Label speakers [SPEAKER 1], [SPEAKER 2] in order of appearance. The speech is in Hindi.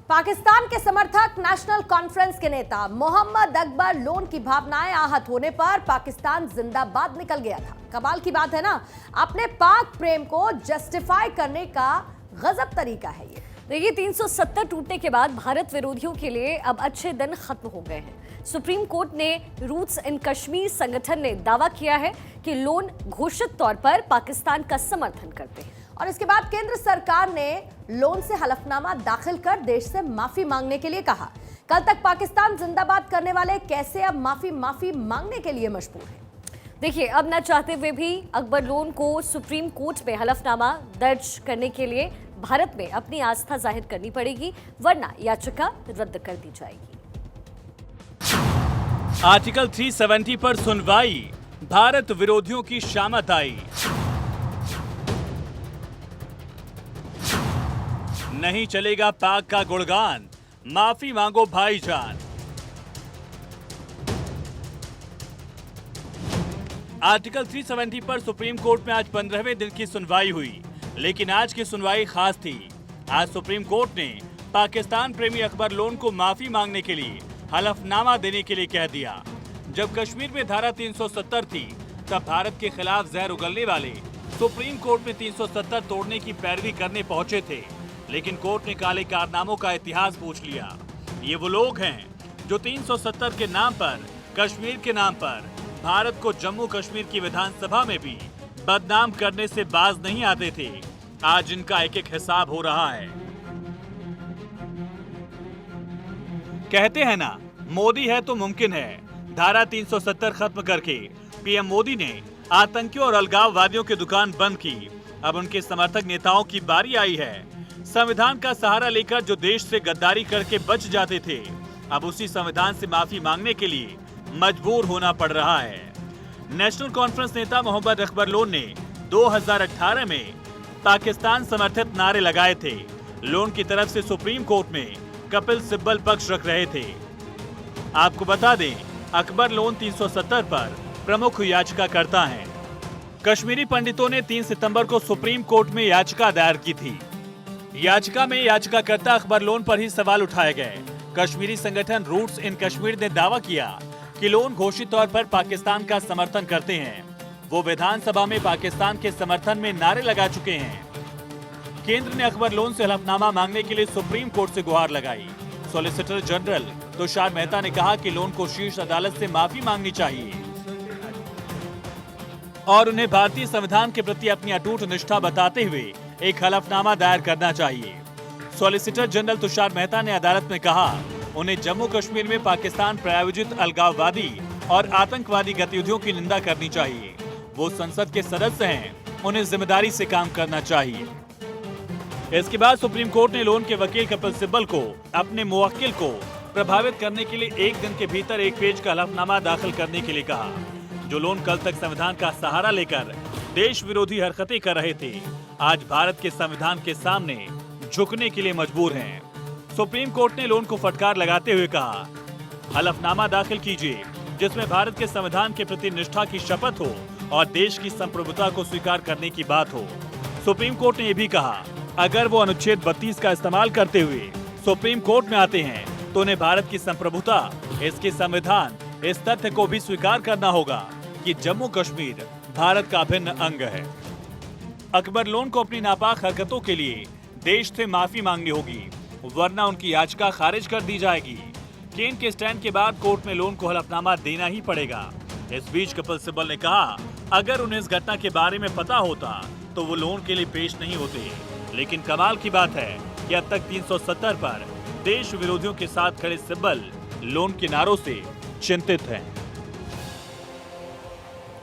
[SPEAKER 1] पाकिस्तान के समर्थक नेशनल कॉन्फ्रेंस के नेता मोहम्मद अकबर लोन की भावनाएं आहत होने पर पाकिस्तान जिंदाबाद निकल गया था। कमाल की बात है ना, अपने पाक प्रेम को जस्टिफाई करने का गजब तरीका है ये।
[SPEAKER 2] देखिए, 370 टूटने के बाद भारत विरोधियों के लिए अब अच्छे दिन खत्म हो गए हैं। सुप्रीम कोर्ट ने रूट्स इन कश्मीर संगठन ने दावा किया है कि लोन घोषित तौर पर पाकिस्तान का समर्थन करते हैं
[SPEAKER 1] और इसके बाद केंद्र सरकार ने लोन से हलफनामा दाखिल कर देश से माफी मांगने के लिए कहा। कल तक पाकिस्तान जिंदाबाद करने वाले कैसे अब माफी मांगने के लिए मजबूर हैं।
[SPEAKER 2] देखिए, अब न चाहते हुए भी अकबर लोन को सुप्रीम कोर्ट में हलफनामा दर्ज करने के लिए भारत में अपनी आस्था जाहिर करनी पड़ेगी, वरना याचिका रद्द कर दी जाएगी।
[SPEAKER 3] आर्टिकल 370 पर सुनवाई, भारत विरोधियों की शामत आई। नहीं चलेगा पाक का गुणगान, माफी मांगो भाईजान। आर्टिकल 370 पर सुप्रीम कोर्ट में आज 15वें दिन की सुनवाई हुई, लेकिन आज की सुनवाई खास थी। आज सुप्रीम कोर्ट ने पाकिस्तान प्रेमी अकबर लोन को माफी मांगने के लिए हलफनामा देने के लिए कह दिया। जब कश्मीर में धारा 370 थी, तब भारत के खिलाफ जहर उगलने वाले सुप्रीम कोर्ट में 370 तोड़ने की पैरवी करने पहुंचे थे, लेकिन कोर्ट ने काले कारनामों का इतिहास पूछ लिया। ये वो लोग हैं जो 370 के नाम पर, कश्मीर के नाम पर भारत को जम्मू कश्मीर की विधानसभा में भी बदनाम करने से बाज नहीं आते थे। आज इनका एक एक हिसाब हो रहा है। कहते हैं ना, मोदी है तो मुमकिन है। धारा 370 खत्म करके पीएम मोदी ने आतंकियों और अलगाववादियों की दुकान बंद की। अब उनके समर्थक नेताओं की बारी आई है। संविधान का सहारा लेकर जो देश से गद्दारी करके बच जाते थे, अब उसी संविधान से माफी मांगने के लिए मजबूर होना पड़ रहा है। नेशनल कॉन्फ्रेंस नेता मोहम्मद अकबर लोन ने 2018 में पाकिस्तान समर्थित नारे लगाए थे। लोन की तरफ से सुप्रीम कोर्ट में कपिल सिब्बल पक्ष रख रहे थे। आपको बता दें, अकबर लोन 370 पर प्रमुख याचिकाकर्ता हैं। कश्मीरी पंडितों ने 3 सितंबर को सुप्रीम कोर्ट में याचिका दायर की थी। याचिका में याचिकाकर्ता अकबर लोन पर ही सवाल उठाए गए। कश्मीरी संगठन रूट्स इन कश्मीर ने दावा किया कि लोन घोषित तौर पर पाकिस्तान का समर्थन करते हैं। वो विधानसभा में पाकिस्तान के समर्थन में नारे लगा चुके हैं। केंद्र ने अकबर लोन से हलफनामा मांगने के लिए सुप्रीम कोर्ट से गुहार लगाई। सॉलिसिटर जनरल तुषार मेहता ने कहा कि लोन को शीर्ष अदालत से माफी मांगनी चाहिए और उन्हें भारतीय संविधान के प्रति अपनी अटूट निष्ठा बताते हुए एक हलफनामा दायर करना चाहिए। सॉलिसिटर जनरल तुषार मेहता ने अदालत में कहा, उन्हें जम्मू कश्मीर में पाकिस्तान प्रायोजित अलगाववादी और आतंकवादी गतिविधियों की निंदा करनी चाहिए। वो संसद के सदस्य हैं, उन्हें जिम्मेदारी से काम करना चाहिए। इसके बाद सुप्रीम कोर्ट ने लोन के वकील कपिल सिब्बल को अपने मुवक्किल को प्रभावित करने के लिए 1 दिन के भीतर 1 पेज का हलफनामा दाखिल करने के लिए कहा। जो लोन कल तक संविधान का सहारा लेकर देश विरोधी हरकतें कर रहे थे, आज भारत के संविधान के सामने झुकने के लिए मजबूर हैं। सुप्रीम कोर्ट ने लोन को फटकार लगाते हुए कहा, हलफनामा दाखिल कीजिए जिसमें भारत के संविधान के प्रति निष्ठा की शपथ हो और देश की संप्रभुता को स्वीकार करने की बात हो। सुप्रीम कोर्ट ने यह भी कहा, अगर वो अनुच्छेद 32 का इस्तेमाल करते हुए सुप्रीम कोर्ट में आते हैं तो उन्हें भारत की संप्रभुता, इसके संविधान, इस तथ्य को भी स्वीकार करना होगा कि जम्मू कश्मीर भारत का अभिन्न अंग है। अकबर लोन को अपनी नापाक हरकतों के लिए देश से माफी मांगनी होगी, वरना उनकी याचिका खारिज कर दी जाएगी। केंद्र के स्टैंड के बाद कोर्ट में लोन को हलफनामा देना ही पड़ेगा। इस बीच कपिल सिब्बल ने कहा, अगर उन्हें इस घटना के बारे में पता होता तो वो लोन के लिए पेश नहीं होते। लेकिन कमाल की बात है कि अब तक 370 पर देश विरोधियों के साथ खड़े सिब्बल लोन के नारों से चिंतित हैं।